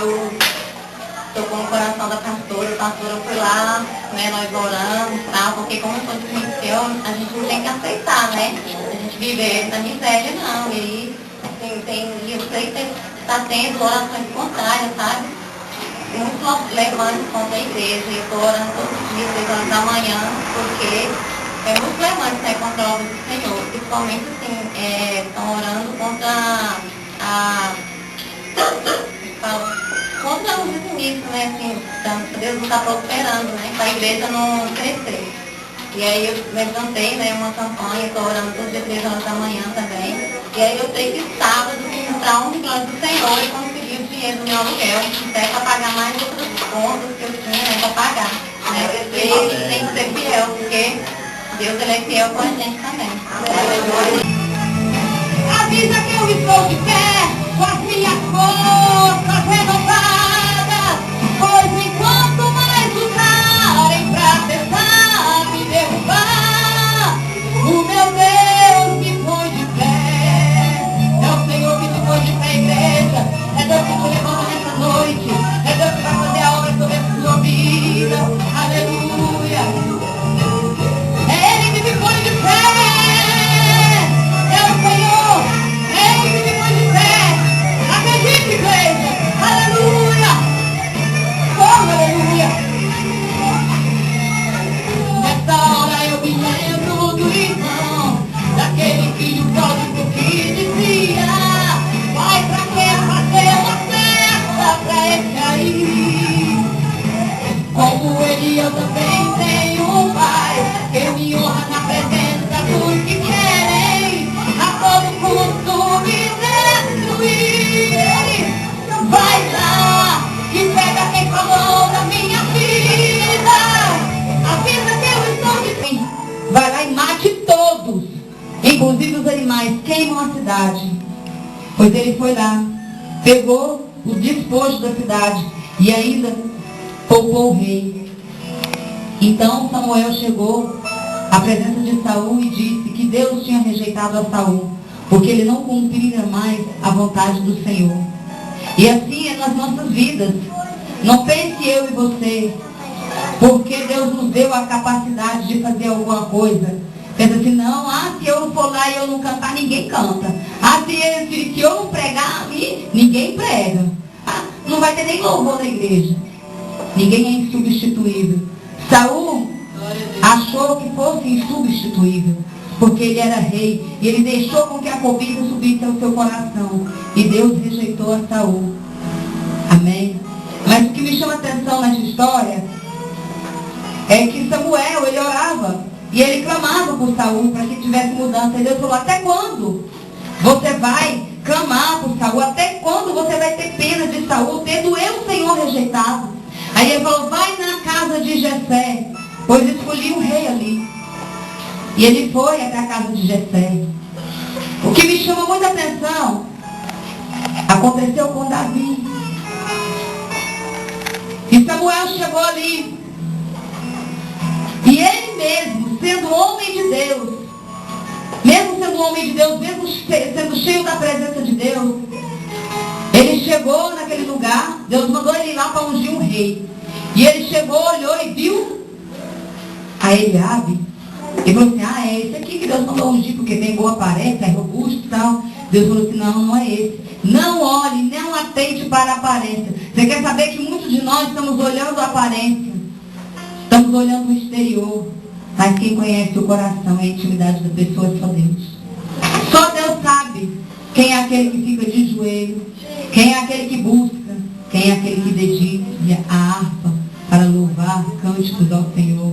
Deus tocou no coração da pastora, a pastora foi lá, né, nós oramos, tal, porque como eu sou de religião, a gente não tem que aceitar, né? A gente viver na miséria não. E assim, eu sei que está tendo orações contrárias, sabe? Muitos levantes contra a igreja, e eu estou orando todos os dias, 6 horas da manhã, porque é muito levantes, né, contra a obra do Senhor, principalmente assim, estão orando contra contra o início, né, assim, Deus não está prosperando, né, para a igreja não crescer. E aí eu levantei, né, uma campanha, estou orando todos os dias 3 horas da manhã também. E aí eu sei que sábado, para honra e glória do Senhor, eu consegui o dinheiro do meu aluguel, até para pagar mais outras contas que eu tinha, né, para pagar. Né? E ele tem que ser fiel, porque Deus ele é fiel com a gente também. Avisa que eu estou de pé, com as minhas forças renovadas, pois enquanto mais usarem pra tentar me derrubar, o meu Deus me põe de pé. É o Senhor que te põe de pé, igreja. É Deus que te levanta nessa noite. É Deus que vai fazer a obra sobre a sua vida. Aleluia. É Ele que me põe de pé. É o Senhor. É Ele que me põe de pé. Acredite, igreja. Aleluia. Oh, aleluia. Nessa hora eu me lembro do irmão, daquele filho pródigo que dizia: vai pra que fazer uma festa pra esse aí? Como ele, eu também tenho um pai que me honra na presença dos que querem a todo custo me destruir. Vai lá e pega quem falou da minha vida. Avisa que eu estou de fim. Vai lá e mate todos, inclusive os animais, queimam a cidade. Pois ele foi lá, pegou o despojo da cidade e ainda poupou o rei. Então Samuel chegou à presença de Saul e disse que Deus tinha rejeitado a Saul, porque ele não cumpria mais a vontade do Senhor. E assim é nas nossas vidas. Não pense eu e você, porque Deus nos deu a capacidade de fazer alguma coisa. Pensa assim, não, se eu for lá e eu não cantar, ninguém canta. Se eu não pregar, ninguém prega. Não vai ter nem louvor na igreja. Ninguém é insubstituível. Saul achou que fosse insubstituível, porque ele era rei, e ele deixou com que a cobiça subisse ao seu coração, e Deus rejeitou a Saul. Amém? Mas o que me chama a atenção nessa história é que Samuel, ele orava, e ele clamava por Saul, para que tivesse mudança. E Deus falou: até quando você vai clamar por Saul? Até quando você vai ter pena de Saul, tendo eu, Senhor, rejeitado? Aí ele falou: vai na casa de Jessé, pois escolhi um rei ali. E ele foi até a casa de Jessé. O que me chama muita atenção aconteceu com Davi. E Samuel chegou ali, e ele mesmo, sendo homem de Deus, mesmo sendo homem de Deus, mesmo sendo cheio da presença de Deus, ele chegou naquele lugar. Deus mandou ele ir lá para ungir um rei. E ele chegou, olhou e viu a Eliabe. Ele falou assim: é esse aqui que Deus mandou ungir, porque tem boa aparência, é robusto e tal. Deus falou assim: não é esse. Não olhe, não atente para a aparência. Você quer saber que muitos de nós estamos olhando a aparência, estamos olhando o exterior, mas quem conhece o coração e a intimidade da pessoa é só Deus. Só Deus sabe quem é aquele que fica de joelho, quem é aquele que busca, quem é aquele que dedica a harpa para louvar cânticos ao Senhor.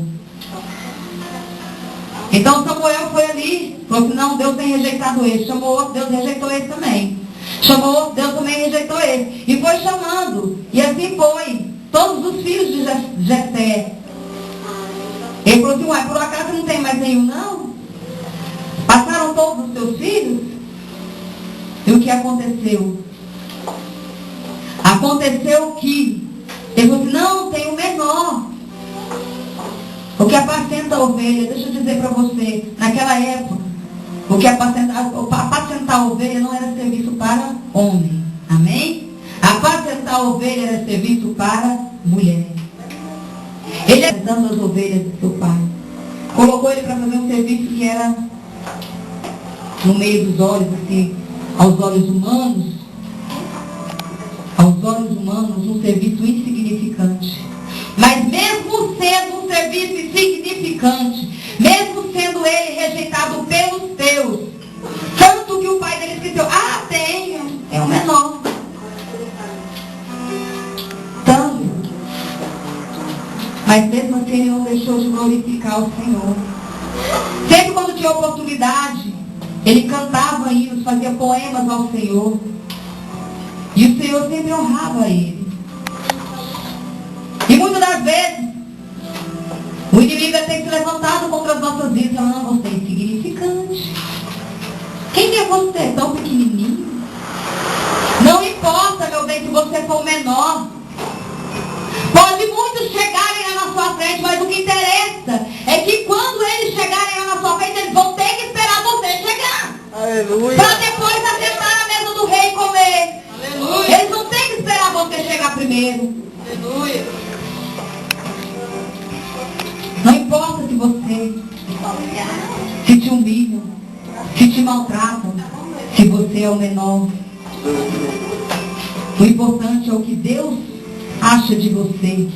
Então Samuel foi ali, falou que não, Deus tem rejeitado esse. Chamou outro, Deus rejeitou esse também. Chamou outro, Deus também rejeitou esse. E foi chamando. E assim foi. Todos os filhos de Jessé. Ele falou assim: uai, por acaso não tem mais nenhum, não? Passaram todos os seus filhos? E o que aconteceu? Aconteceu que ele falou assim: não, tem o menor. O que apacenta a ovelha, deixa eu dizer para você, naquela época, o que apacentar a ovelha não era serviço para homem. Amém? Apacentar a ovelha era serviço para mulher. Ele era dando as ovelhas do seu pai. Colocou ele para fazer um serviço que era no meio dos olhos, assim, aos olhos humanos, um serviço insignificante. Mas mesmo sendo um serviço insignificante, mesmo sendo ele rejeitado pelos teus, tanto que o pai dele esqueceu, é o menor. Tanto. Mas mesmo assim ele não deixou de glorificar o Senhor. Sempre quando tinha oportunidade, ele cantava hinos, fazia poemas ao Senhor. E o Senhor sempre honrava ele. E muitas das vezes, o inimigo tem se levantado contra as nossas vidas, falando, você é insignificante. Quem é você? Tão pequenininho? Não importa, meu bem, se você for o menor. Pode muitos chegarem lá na sua frente, mas o que interessa é que quando eles chegarem lá na sua frente, eles vão ter que esperar você chegar. Aleluia. Para depois assentar na mesa do rei e comer. Aleluia. Eles não têm que esperar você chegar primeiro. Aleluia. Não importa se você se te humilham, se te maltratam, se você é o menor. O importante é o que Deus acha de você.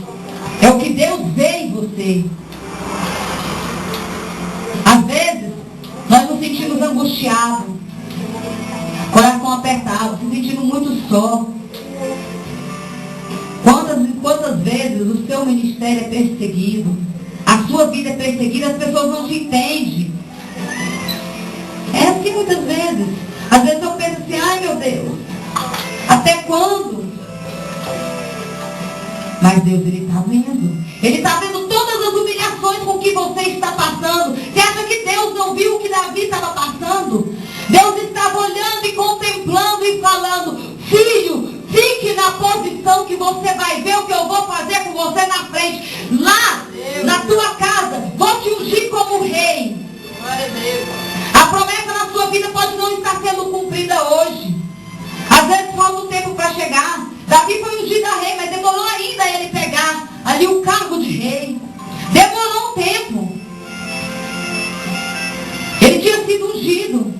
É o que Deus vê em você. Às vezes, nós nos sentimos angustiados, coração apertado, se sentindo muito só. Quantas vezes o seu ministério é perseguido, a sua vida é perseguida, as pessoas não te entendem. É assim muitas vezes. Às vezes eu penso assim, ai meu Deus, até quando? Mas Deus, Ele está vendo. Ele está vendo todas as humilhações com que você está passando. Você acha que Deus não viu o que Davi estava passando? Deus estava olhando e contemplando e falando, filho, fique na posição que você vai ver o que eu vou fazer com você na frente. Lá, na tua casa, vou te ungir como rei. A promessa na sua vida pode não estar sendo cumprida hoje. Às vezes falta um tempo para chegar. Davi foi ungido a rei, mas demorou ainda ele pegar ali o cargo de rei. Demorou um tempo. Ele tinha sido ungido.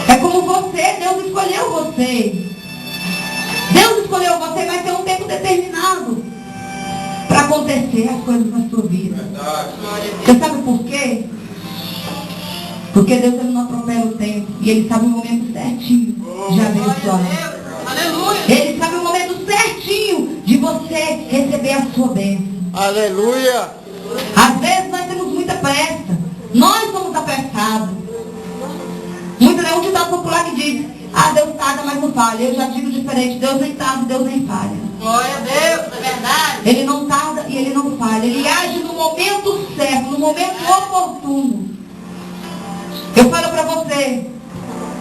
É como você, Deus escolheu você. Deus escolheu você, vai ter um tempo determinado para acontecer as coisas na sua vida. Você sabe por quê? Porque Deus ele não atropela o tempo. E Ele sabe o momento certinho de abençoar. Aleluia. Ele sabe o momento certinho de você receber a sua bênção. Aleluia. Às vezes nós temos muita pressa. Nós somos apressados. Muito é um ditado popular que diz, Deus tarda, mas não falha. Eu já digo diferente, Deus nem tarda, Deus nem falha. Glória a Deus, é verdade. Ele não tarda e Ele não falha. Ele age no momento certo, no momento oportuno. Eu falo para você,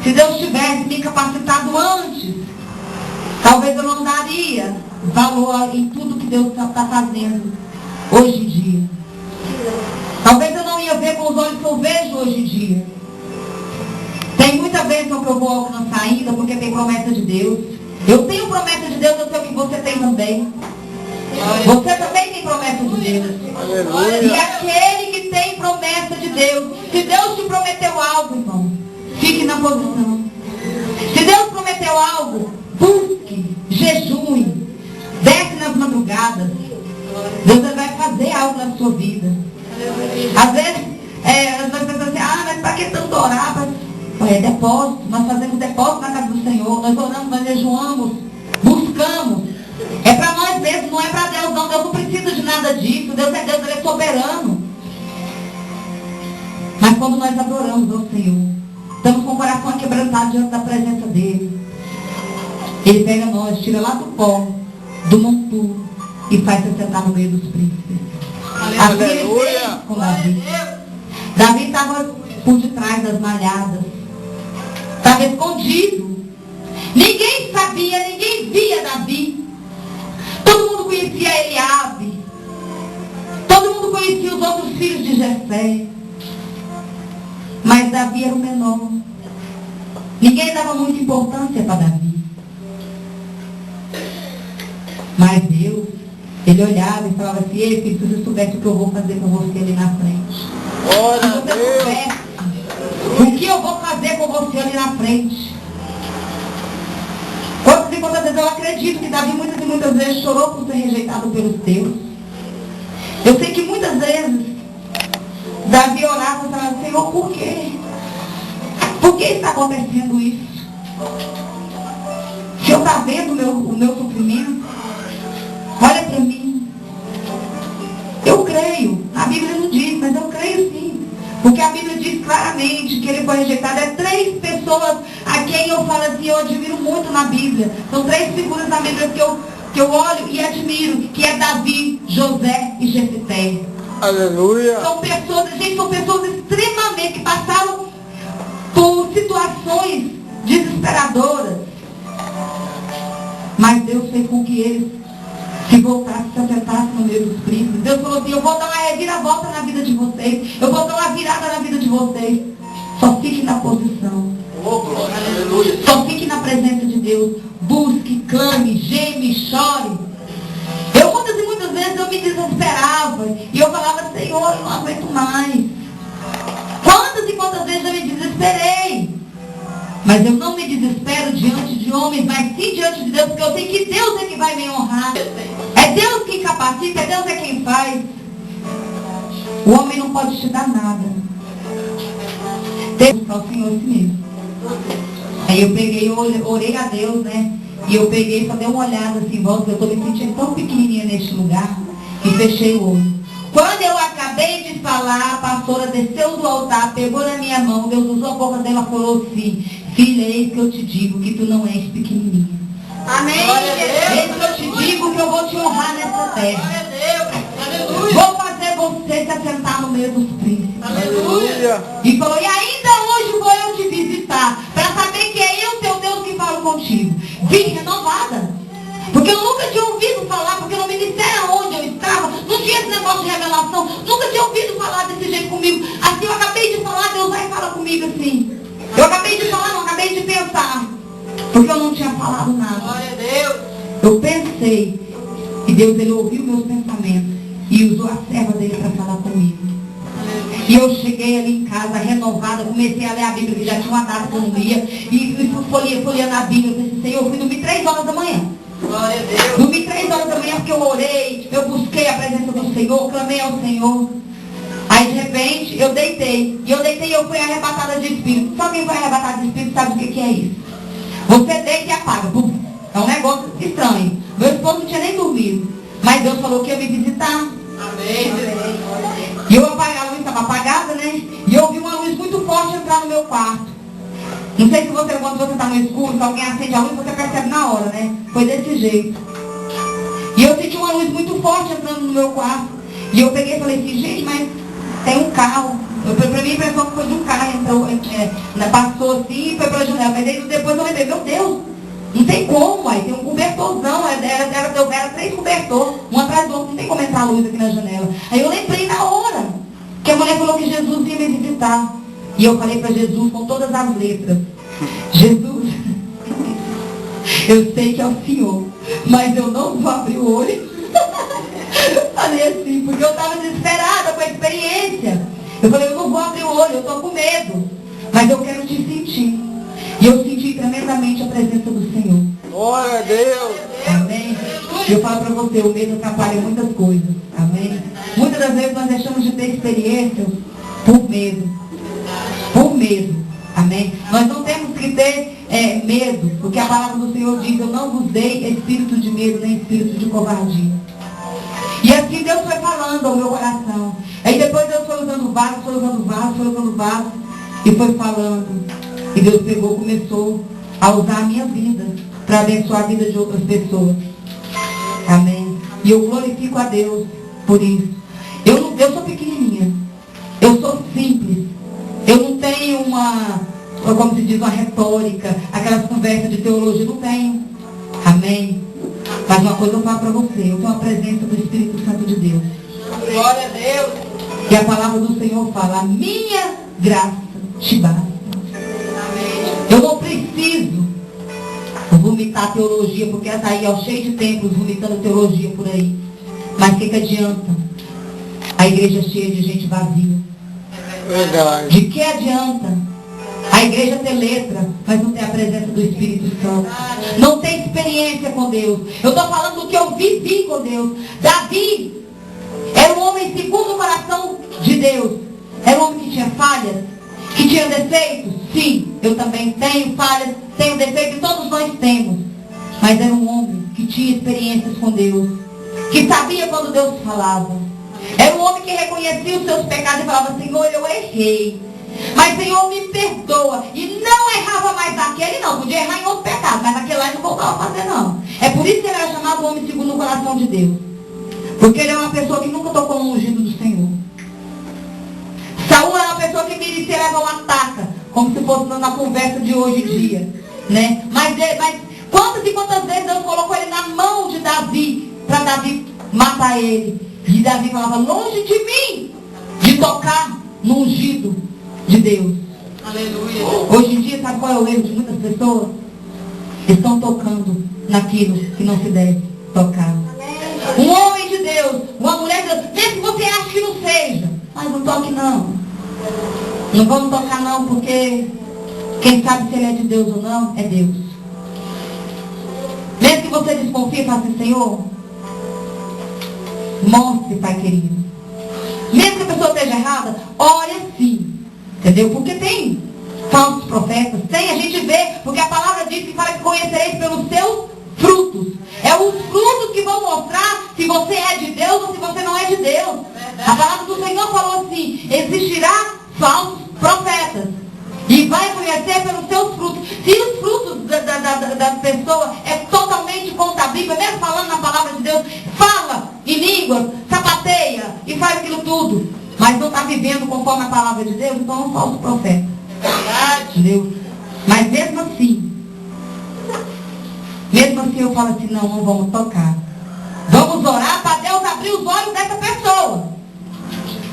se Deus tivesse me capacitado antes, talvez eu não daria valor em tudo que Deus está fazendo hoje em dia. Talvez eu não ia ver com os olhos que eu vejo hoje em dia. Tem muita bênção que eu vou alcançar ainda, porque tem promessa de Deus. Eu tenho promessa de Deus, eu sei que você tem também. Você também tem promessa de Deus. Aleluia. E aquele que tem promessa de Deus, se Deus te prometeu algo, irmão, fique na posição. Se Deus prometeu algo, busque, jejue, desce nas madrugadas. Deus vai fazer algo na sua vida. Às vezes, nós pensamos assim, mas para que tanto orar? É depósito, nós fazemos depósito na casa do Senhor, nós oramos, nós jejuamos, buscamos. É para nós mesmos, não é para Deus não. Deus não precisa de nada disso. Deus é Deus, Ele é soberano. Mas quando nós adoramos ao Senhor, estamos com o coração quebrantado diante da presença dEle, Ele pega nós, tira lá do pó, do monturo e faz se sentar no meio dos príncipes. Assim Ele fez com Davi. Davi estava por detrás das malhadas. Estava escondido. Ninguém sabia, ninguém via Davi. Todo mundo conhecia Eliabe. Todo mundo conhecia os outros filhos de Jessé. Mas Davi era o menor. Ninguém dava muita importância para Davi. Mas Deus, Ele olhava e falava assim: ei, filho, se você soubesse o que eu vou fazer com você ali na frente. Glória Se a você Deus. soubesse o que eu vou fazer com você ali na frente. Quantas e quantas vezes eu acredito que Davi muitas e muitas vezes chorou por ser rejeitado pelos teus. Eu sei que muitas vezes Davi orava e falava: Senhor, por quê? Por que está acontecendo isso? O Senhor está vendo o meu sofrimento? Olha para mim. Eu creio. A Bíblia não diz, mas eu creio sim. Porque a Bíblia diz claramente que ele foi rejeitado. É 3 pessoas a quem eu falo assim, eu admiro muito na Bíblia. São 3 figuras na Bíblia que eu olho e admiro, que é Davi, José e Jefté. Aleluia. São pessoas, gente, são pessoas extremamente que passaram por situações desesperadoras. Mas Deus fez com que eles se voltassem, se assentassem no meio dos príncipes. Deus falou assim: eu vou dar uma reviravolta na vida de vocês. Eu vou dar uma virada na vida de vocês. Só fique na posição. Oh, glória. Aleluia. Só fique na presença de Deus. Busque, clame, geme, chore. Eu muitas e muitas vezes eu me desesperava. E eu falava: Senhor, eu não aguento mais. Quantas e quantas vezes eu me desesperei. Mas eu não me desespero diante de homens, mas sim diante de Deus, porque eu sei que Deus é que vai me honrar. É Deus quem capacita, é Deus é quem faz. O homem não pode te dar nada. Tem que buscar o Senhor si mesmo. Aí eu peguei, orei a Deus, né? E eu peguei e só dei uma olhada assim em volta, eu estou me sentindo tão pequenininha neste lugar, e fechei o olho. Quando eu acabei de falar, a pastora desceu do altar, pegou na minha mão, Deus usou a boca dela e falou assim: filha, eis que eu te digo que tu não és pequenininha. Amém. Eis que eu te digo que eu vou te honrar nessa terra. Glória a Deus. Aleluia. Vou fazer você se assentar no meio dos príncipes. Aleluia. E falou: e ainda hoje vou eu te visitar, para saber que é eu, teu Deus, que falo contigo. Vim renovada. Porque eu nunca tinha ouvido falar, porque no ministério onde eu estava, não tinha esse negócio de revelação, nunca tinha ouvido falar desse jeito comigo. Assim, eu acabei de falar, Deus vai falar comigo assim. Eu acabei de falar, não acabei de pensar. Porque eu não tinha falado nada. Glória a Deus. Eu pensei, e Deus, Ele ouviu meus pensamentos, e usou a serva dele para falar comigo. E eu cheguei ali em casa, renovada, comecei a ler a Bíblia, que já tinha uma data que eu não lia, e fui folheando a Bíblia. Eu disse: Senhor, eu fui dormir 3 horas da manhã. Glória a Deus. Dormi 3 horas da manhã porque eu orei, eu busquei a presença do Senhor, clamei ao Senhor. Aí de repente eu deitei. E eu fui arrebatada de espírito. Só quem foi arrebatado de espírito sabe o que é isso. Você deita e apaga. Pum. É um negócio estranho. Meu esposo não tinha nem dormido. Mas Deus falou que ia me visitar. Amém. E eu apaguei, a luz estava apagada, né? E eu vi uma luz muito forte entrar no meu quarto. Não sei se você, quando você está no escuro, se alguém acende a luz, você percebe na hora, né? Foi desse jeito. E eu senti uma luz muito forte entrando no meu quarto. E eu peguei e falei assim: gente, mas tem um carro. Pra mim a impressão que foi de um carro, entrou, passou assim e foi pela janela. Mas aí depois eu lembrei: meu Deus, não tem como, aí tem um cobertorzão. Era 3 cobertores, um atrás do outro, não tem como entrar a luz aqui na janela. Aí eu lembrei na hora que a mulher falou que Jesus ia me visitar. E eu falei para Jesus com todas as letras: Jesus, eu sei que é o Senhor, mas eu não vou abrir o olho. Falei assim, porque eu estava desesperada com a experiência. Eu falei: eu não vou abrir o olho, eu estou com medo, mas eu quero te sentir. E eu senti tremendamente a presença do Senhor. Glória a Deus. Amém? E eu falo para você, o medo atrapalha muitas coisas. Amém? Muitas das vezes nós deixamos de ter experiência por medo. Por medo. Amém? Nós não temos que ter medo, porque a palavra do Senhor diz: eu não vos dei espírito de medo, nem espírito de covardia. E assim Deus foi falando ao meu coração. Aí depois Deus foi usando vaso, e foi falando. E Deus pegou, começou a usar a minha vida para abençoar a vida de outras pessoas. Amém? E eu glorifico a Deus por isso. Eu sou pequenininha. Eu sou simples. Eu não tenho como se diz, uma retórica, aquelas conversas de teologia, não tenho. Amém? Mas uma coisa eu falo para você: eu tenho a presença do Espírito Santo de Deus. Glória a Deus. E a palavra do Senhor fala: a minha graça te basta. Eu não preciso vomitar teologia, porque essa aí é cheio de templos vomitando teologia por aí. Mas o que adianta? A igreja cheia de gente vazia. Verdade. De que adianta a igreja ter letra, mas não ter a presença do Espírito Santo? Não tem experiência com Deus. Eu estou falando do que eu vivi com Deus. Davi era um homem segundo o coração de Deus. Era um homem que tinha falhas, que tinha defeitos. Sim, eu também tenho falhas, tenho defeitos, todos nós temos. Mas era um homem que tinha experiências com Deus, que sabia quando Deus falava. Era um homem que reconhecia os seus pecados e falava: Senhor, eu errei, mas Senhor, me perdoa. E não errava mais naquele, não. Podia errar em outro pecado, mas naquele lá ele não voltava a fazer, não. É por isso que ele era chamado homem segundo o coração de Deus. Porque ele é uma pessoa que nunca tocou no ungido do Senhor. Saul era uma pessoa que merecia levar uma taca, como se fosse na conversa de hoje em dia, né? Mas quantas e quantas vezes Deus colocou ele na mão de Davi, para Davi matar ele. E Davi falava: longe de mim de tocar no ungido de Deus. Aleluia. Hoje em dia, sabe qual é o erro de muitas pessoas? Estão tocando naquilo que não se deve tocar. Um homem de Deus, uma mulher de Deus, mesmo que você ache que não seja, mas não toque não. Não vamos tocar não, porque quem sabe se ele é de Deus ou não, é Deus. Mesmo que você desconfie e fale assim: Senhor, mostre, Pai querido. Mesmo que a pessoa esteja errada, ore assim. Entendeu? Porque tem falsos profetas, tem, a gente vê, porque a palavra diz que fala que conhecereis pelos seus frutos. É os frutos que vão mostrar se você é de Deus ou se você não é de Deus. A palavra do Senhor falou assim: existirá falsos profetas. E vai conhecer pelos seus frutos. Se os frutos da pessoa é totalmente contra a Bíblia, mesmo falando na palavra de Deus, fala em línguas, sapateia e faz aquilo tudo, mas não está vivendo conforme a palavra de Deus, então é um falso profeta. Entendeu? Mas mesmo assim eu falo assim: não vamos tocar. Vamos orar para Deus abrir os olhos dessa pessoa.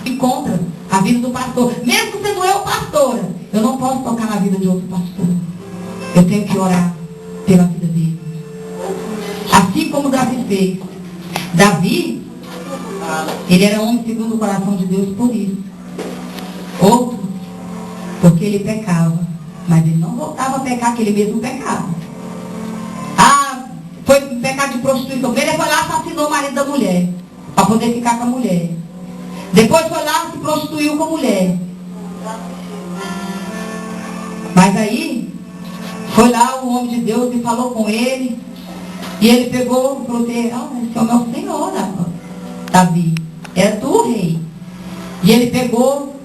Encontra a vida do pastor. Mesmo sendo eu pastora, eu não posso tocar na vida de outro pastor. Eu tenho que orar pela vida dele. Assim como Davi fez. Davi, ele era homem segundo o coração de Deus por isso. Outro, porque ele pecava. Mas ele não voltava a pecar, que ele mesmo pecava. Foi pecado de prostituição. Ele foi lá e assassinou o marido da mulher, para poder ficar com a mulher. Depois foi lá e se prostituiu com a mulher. Mas aí, foi lá o homem de Deus e falou com ele. E ele pegou e falou assim: esse homem é o Senhor, Davi. É tu, rei. E ele pegou,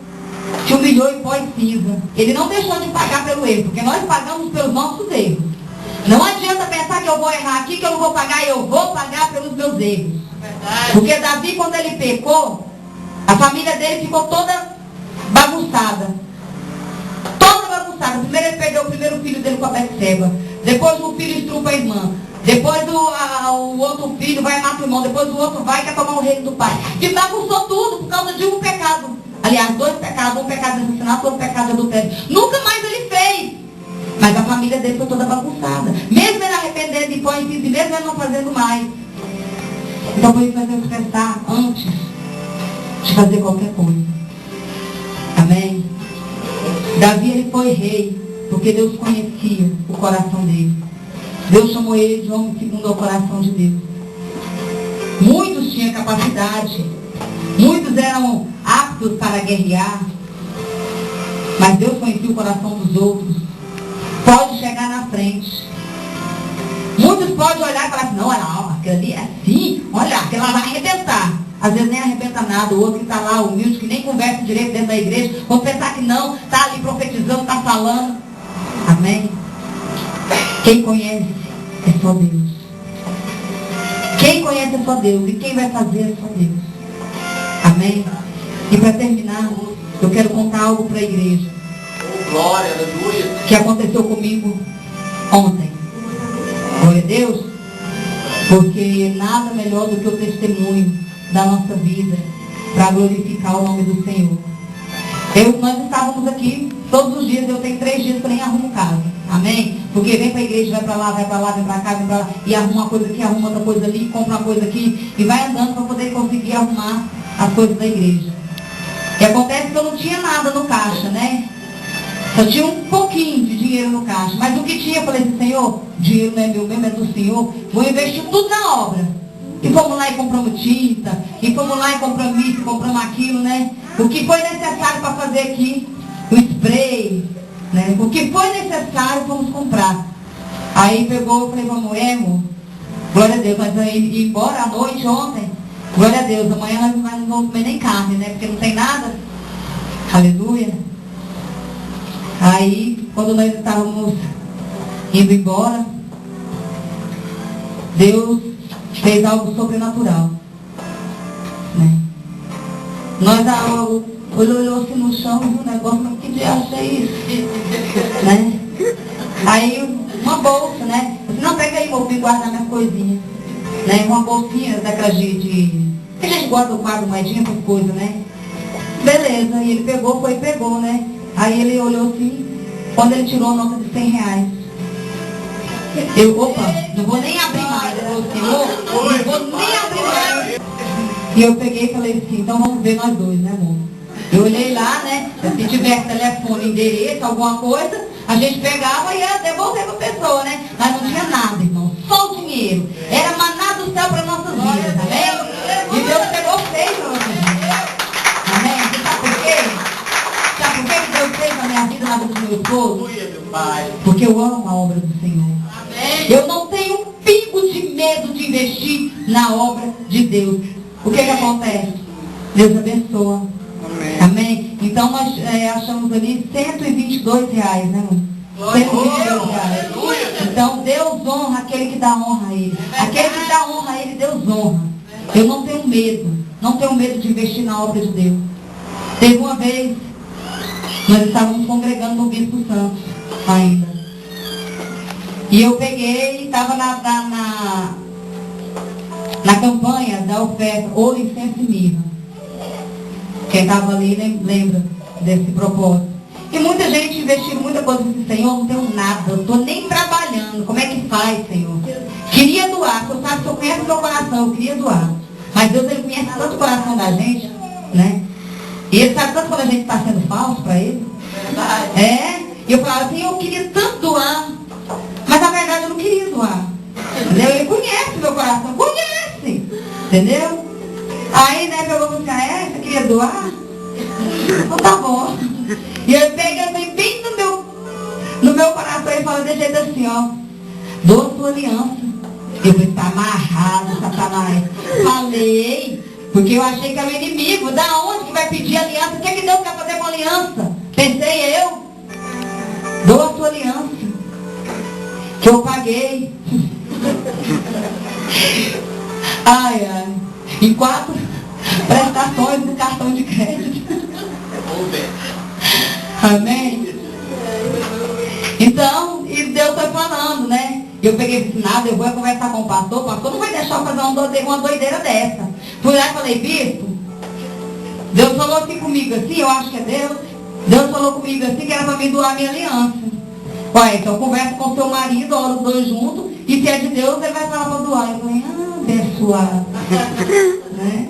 te humilhou em pó e cinza. Ele não deixou de pagar pelo erro, porque nós pagamos pelos nossos erros. Não adianta pensar que eu vou errar aqui, que eu não vou pagar, eu vou pagar pelos meus erros. Porque Davi, quando ele pecou, a família dele ficou toda bagunçada. Toda bagunçada. Primeiro ele perdeu o primeiro filho dele com a Betseba. Depois o filho estrupa a irmã. Depois o outro filho vai matar o irmão. Depois o outro vai e quer tomar o reino do pai. E bagunçou tudo por causa de um pecado. Aliás, dois pecados. Um pecado de assassinato, outro pecado de adultério. Nunca mais ele fez. Mas a família dele foi toda bagunçada. Mesmo ele arrependendo de pó e cinza, e mesmo ele não fazendo mais. Então por isso nós temos que pensar antes de fazer qualquer coisa. Amém? Davi, ele foi rei, porque Deus conhecia o coração dele. Deus chamou ele de homem segundo o coração de Deus. Muitos tinham capacidade, muitos eram aptos para guerrear, mas Deus conhecia o coração dos outros. Pode chegar na frente. Muitos podem olhar e falar assim: não, olha lá, aquele ali é assim, olha, aquela vai arrebentar. Às vezes nem arrebenta nada. O outro que está lá, humilde, que nem conversa direito dentro da igreja, vão pensar que não, está ali profetizando, está falando. Amém? Quem conhece é só Deus. Quem conhece é só Deus. E quem vai fazer é só Deus. Amém? E para terminar, eu quero contar algo para a igreja. Glória, aleluia. Que aconteceu comigo ontem. Glória a Deus. Porque nada melhor do que o testemunho da nossa vida para glorificar o nome do Senhor. Nós estávamos aqui todos os dias. Eu tenho 3 dias que eu nem arrumo casa. Amém? Porque vem para a igreja, vai para lá, vem para cá, vem para lá, e arruma uma coisa aqui, arruma outra coisa ali, compra uma coisa aqui, e vai andando para poder conseguir arrumar as coisas da igreja. E acontece que eu não tinha nada no caixa, né? Só tinha um pouquinho de dinheiro no caixa. Mas o que tinha, eu falei assim, Senhor, dinheiro não é meu mesmo, é do Senhor. Vou investir tudo na obra. E fomos lá e compramos tinta. E fomos lá e compramos isso, compramos aquilo, né? O que foi necessário para fazer aqui, o spray, né? O que foi necessário, fomos comprar. Aí pegou, eu falei, vamos, amor, glória a Deus, nós vamos ir embora à noite ontem. Glória a Deus, amanhã nós não vamos comer nem carne, né? Porque não tem nada. Aleluia. Aí, quando nós estávamos indo embora, Deus fez algo sobrenatural. Né? Nós olhou assim no chão, viu o negócio, mas que diacho é isso? Né? Aí, uma bolsa, né? Eu disse, não, pega aí, vou guardar minhas coisinhas. Né? Uma bolsinha daquela de... A gente guarda o quadro, moedinha, essas coisas, né? Beleza, e ele pegou, foi e pegou, né? Aí ele olhou assim, quando ele tirou a nota de 100 reais. Eu, opa, não vou nem abrir mais. Eu falei, Senhor, não vou nem abrir mais. E eu peguei e falei assim, então vamos ver nós dois, né, amor? Eu olhei lá, né? Se tivesse telefone, endereço, alguma coisa, a gente pegava e ia devolver para a pessoa, né? Mas não tinha nada, irmão. Só o dinheiro. Era maná do céu para nossas vidas, amém? E Deus pegou feio para nossas vidas. Amém? Você sabe por quê? Sabe por que Deus fez na minha vida, na vida do meu esposo? Porque eu amo a obra do Senhor. Eu não tenho um pingo de medo de investir na obra de Deus. O que acontece? Deus abençoa. Amém? Então nós achamos ali R$122, né, irmão? R$122. Então Deus honra aquele que dá honra a Ele. Aquele que dá honra a Ele, Deus honra. Eu não tenho medo. Não tenho medo de investir na obra de Deus. Teve uma vez, nós estávamos congregando no Bispo Santos ainda. E eu peguei e estava na campanha da oferta, ouro, incenso e mirra. Quem estava ali lembra desse propósito. E muita gente investindo muita coisa assim, Senhor, não tenho nada, eu não estou nem trabalhando. Como é que faz, Senhor? Queria doar, você sabe que eu conheço meu coração, eu queria doar. Mas Deus, Ele conhece tanto o coração da gente, né? E Ele sabe tanto quando a gente está sendo falso para Ele. E eu falava assim, eu queria tanto doar, mas na verdade eu não queria doar. Entendeu? Ele conhece meu coração, conhece. Entendeu? Aí, né, pegou e falou assim, você queria doar? Então tá bom. E eu peguei bem no meu coração e falei desse jeito assim, ó, doa sua aliança. Eu falei, tá amarrado, Satanás. Falei, porque eu achei que era o inimigo. Da onde que vai pedir aliança? O que é que Deus quer fazer com aliança? Pensei eu. Doa sua aliança. Que eu paguei. Ai, ai. Em 4 prestações do cartão de crédito. Amém? Então, e Deus foi falando, né? Eu peguei e disse, nada, eu vou conversar com o pastor não vai deixar eu fazer uma doideira dessa. Fui lá e falei, bispo, Deus falou assim comigo assim, eu acho que é Deus. Deus falou comigo assim que era para mim doar minha aliança. Ué, então conversa com o seu marido, ora os dois juntos, e se é de Deus, ele vai falar para doar. Eu falei, abençoado. Né?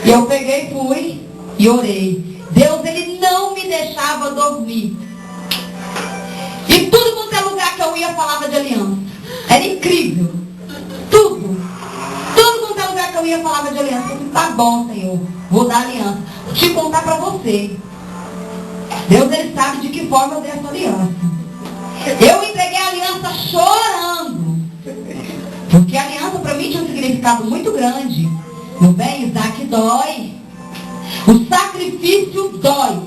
E eu peguei, fui e orei. Deus, Ele não me deixava dormir. E tudo quanto é lugar que eu ia falava de aliança. Era incrível. Tudo quanto é lugar que eu ia falava de aliança. Eu disse, tá bom, Senhor, vou dar aliança. Vou te contar para você. Deus, Ele sabe de que forma eu dei essa aliança. Eu entreguei a aliança chorando. Porque a aliança para mim tinha um significado muito grande. Meu bem, Isaac dói. O sacrifício dói.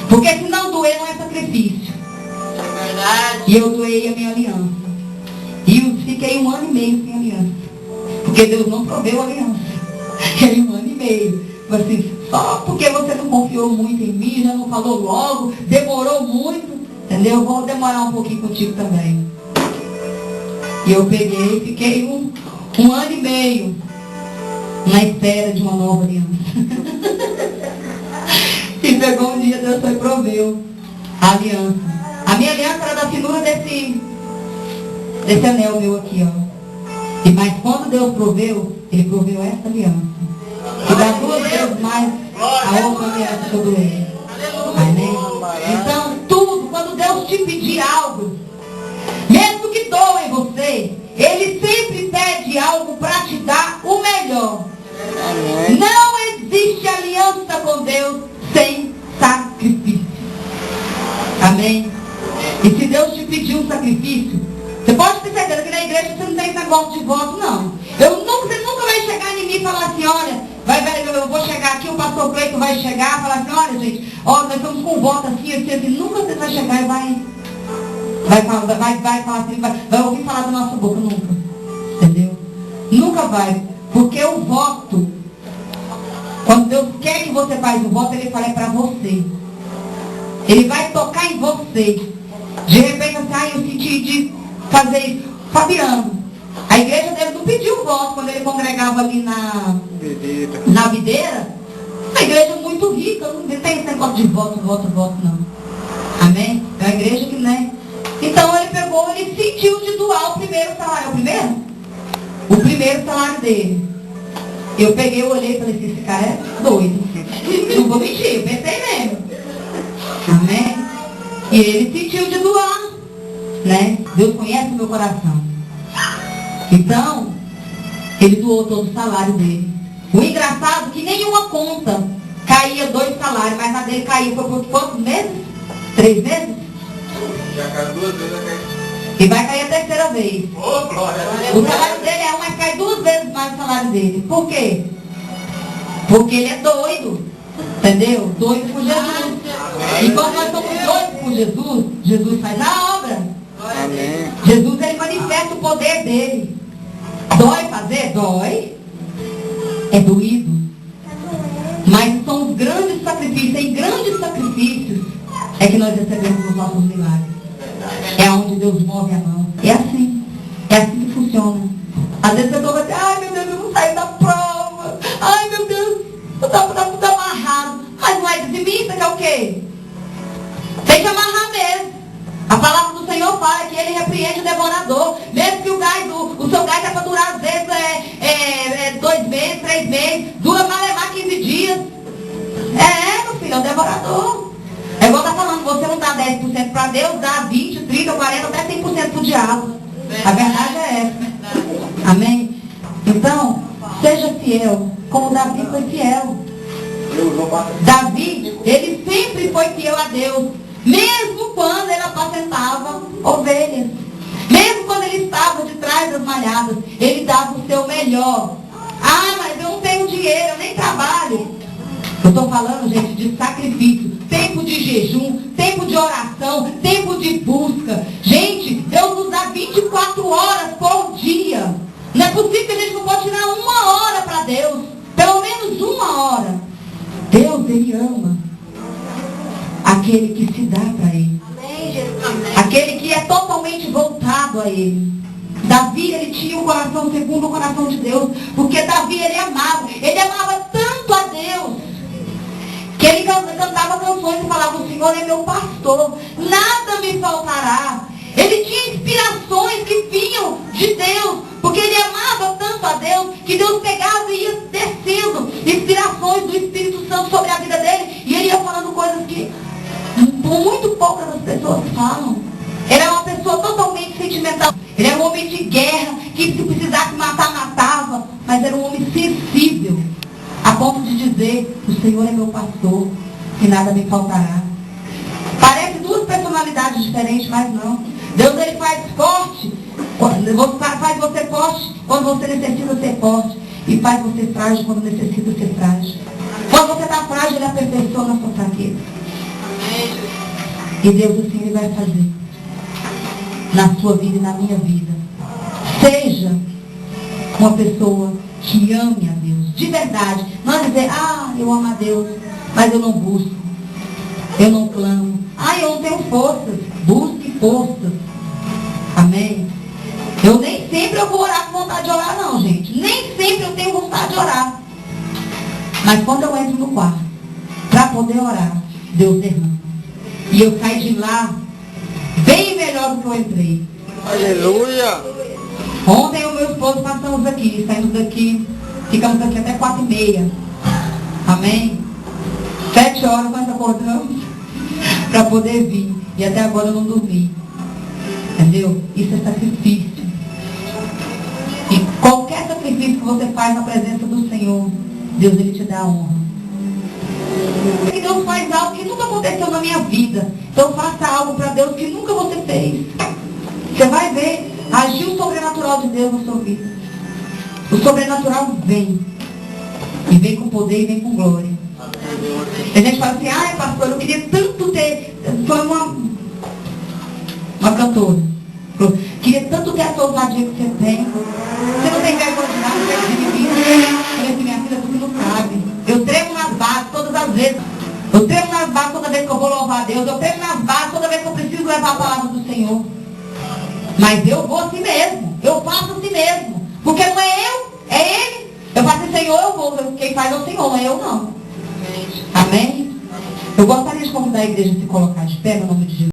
Porque se não doer, não é sacrifício. É verdade. E eu doei a minha aliança. E eu fiquei 1 ano e meio sem aliança. Porque Deus não proveu a aliança. Fiquei 1 ano e meio. Assim, só porque você não confiou muito em mim, já não falou logo, demorou muito. Entendeu? Vou demorar um pouquinho contigo também. E eu peguei e fiquei 1 ano e meio na espera de uma nova aliança. E pegou um dia, Deus foi e proveu a aliança. A A minha aliança era da finura desse anel meu aqui, ó. Mas quando Deus proveu, Ele proveu essa aliança. E dá 2 vezes mais a outra aliança que eu doei. Amém? Então, tudo, quando Deus te pedir algo, mesmo que doa em você, Ele sempre pede algo para te dar o melhor. Não existe aliança com Deus sem sacrifício. Amém? E se Deus te pedir um sacrifício, você pode ter certeza que na igreja você não tem esse negócio de voto, não. Você nunca vai chegar em mim e falar assim, olha, eu vou chegar aqui, o pastor Cleiton vai chegar e falar assim, olha gente, nós estamos com voto assim, nunca você vai chegar e vai falar assim, vai ouvir falar da nossa boca, nunca. Entendeu? Nunca vai. Porque o voto, quando Deus quer que você faça o voto, Ele fala é para você. Ele vai tocar em você. De repente assim, eu senti de fazer isso. Fabiano, a igreja dele não pediu voto quando ele congregava ali na videira. A igreja é muito rica, não tem esse negócio de voto, não. Amém? É uma igreja que, né? Então ele pegou, ele sentiu de doar o primeiro salário. O primeiro salário dele. Eu peguei, eu olhei e falei assim, esse cara é doido. Não vou mentir, eu pensei mesmo. Amém? E ele sentiu de doar. Né? Deus conhece o meu coração. Então, ele doou todo o salário dele. O engraçado é que nenhuma conta caía 2 salários, mas a dele caiu por quantos meses? 3 meses? Já caiu 2 vezes, E vai cair a 3ª vez. Oh, glória. O salário dele é 1, mas cai 2 vezes mais o salário dele. Por quê? Porque ele é doido. Entendeu? Doido por Jesus. E quando nós somos doidos por Jesus, Jesus faz a obra. Amém. Jesus, ele manifesta o poder dele. Dói fazer? Dói. É doído. Mas são os grandes sacrifícios. Em grandes sacrifícios é que nós recebemos os nossos milagres. É onde Deus move a mão. É assim que funciona. Às vezes a pessoa vai dizer, ai meu Deus, eu não saí da prova. Ai meu Deus, eu estava tudo amarrado. Mas não é dizimista que é o quê? Tem que amarrar mesmo. A palavra do Senhor fala que Ele repreende o devorador. Mesmo que o seu gás é para durar às vezes 2 meses, 3 meses. Dura para levar 15 dias. Meu filho, é o devorador. É igual tá falando, você não dá 10% para Deus, dá 20, 30, 40, até 100% para o diabo. A verdade é essa. Amém? Então, seja fiel, como Davi foi fiel. Davi, ele sempre foi fiel a Deus. Mesmo quando ele apacentava ovelhas. Mesmo quando ele estava de trás das malhadas, ele dava o seu melhor. Ah, mas eu não tenho dinheiro, eu nem trabalho. Eu estou falando, gente, de sacrifício. Tempo de jejum, tempo de oração, tempo de busca. Gente, Deus nos dá 24 horas por dia. Não é possível que a gente não pode tirar 1 hora para Deus. Pelo menos 1 hora. Deus, Ele ama aquele que se dá para Ele. Amém, Jesus. Amém. Aquele que é totalmente voltado a Ele. Davi, ele tinha um coração segundo o coração de Deus. Porque Davi, ele amava tanto a Deus, que ele cantava canções e falava, o Senhor é meu pastor, nada me faltará. Ele tinha inspirações que vinham de Deus, porque ele amava tanto a Deus, que Deus pegava e ia descendo inspirações do Espírito Santo sobre a vida dele, e ele ia falando coisas que muito poucas das pessoas falam. Ele é uma pessoa totalmente sentimental. Ele era um homem de guerra, que se precisasse matar, matava, mas era um homem sensível, a ponto de dizer, o Senhor é meu pastor, e nada me faltará. Parece 2 personalidades diferentes, mas não. Deus, ele faz forte, faz você forte quando você necessita ser forte, e faz você frágil quando necessita ser frágil. Quando você está frágil, ele aperfeiçoa na sua fraqueza. E Deus, assim, ele vai fazer na sua vida e na minha vida. Seja uma pessoa que ame a Deus, de verdade. Não é dizer, eu amo a Deus, mas eu não busco, eu não clamo. Eu não tenho forças. Busque forças. Amém? Eu nem sempre eu vou orar com vontade de orar, não, gente. Nem sempre eu tenho vontade de orar. Mas quando eu entro no quarto, para poder orar, Deus derrama. E eu saio de lá bem melhor do que eu entrei. Aleluia! Ontem eu e meu esposo passamos aqui, saímos daqui, ficamos aqui até 4h30. Amém? 7 horas nós acordamos para poder vir. E até agora eu não dormi. Entendeu? Isso é sacrifício. E qualquer sacrifício que você faz na presença do Senhor, Deus ele te dá honra. E Deus faz algo que nunca aconteceu na minha vida. Então faça algo para Deus que nunca você fez. Você vai ver agir o sobrenatural de Deus na sua vida. O sobrenatural vem. E vem com poder e vem com glória. A gente fala assim, ai pastor, eu queria tanto ter. Foi uma cantora. Queria tanto ter essa ousadia que você tem. Você não tem vergonha de nada, você é de mim. Eu falei assim, minha filha, você não sabe. Eu tremo nas bases todas as vezes. Eu tremo nas bases toda vez que eu vou louvar a Deus. Eu tremo nas bases toda vez que eu preciso levar a palavra do Senhor. Mas eu vou assim mesmo. Eu faço assim mesmo. Porque não é eu, é Ele. Eu faço assim, Senhor, eu vou. Quem faz é o Senhor, não é eu não. Amém? Eu gostaria de convidar a igreja a se colocar de pé no nome de Jesus.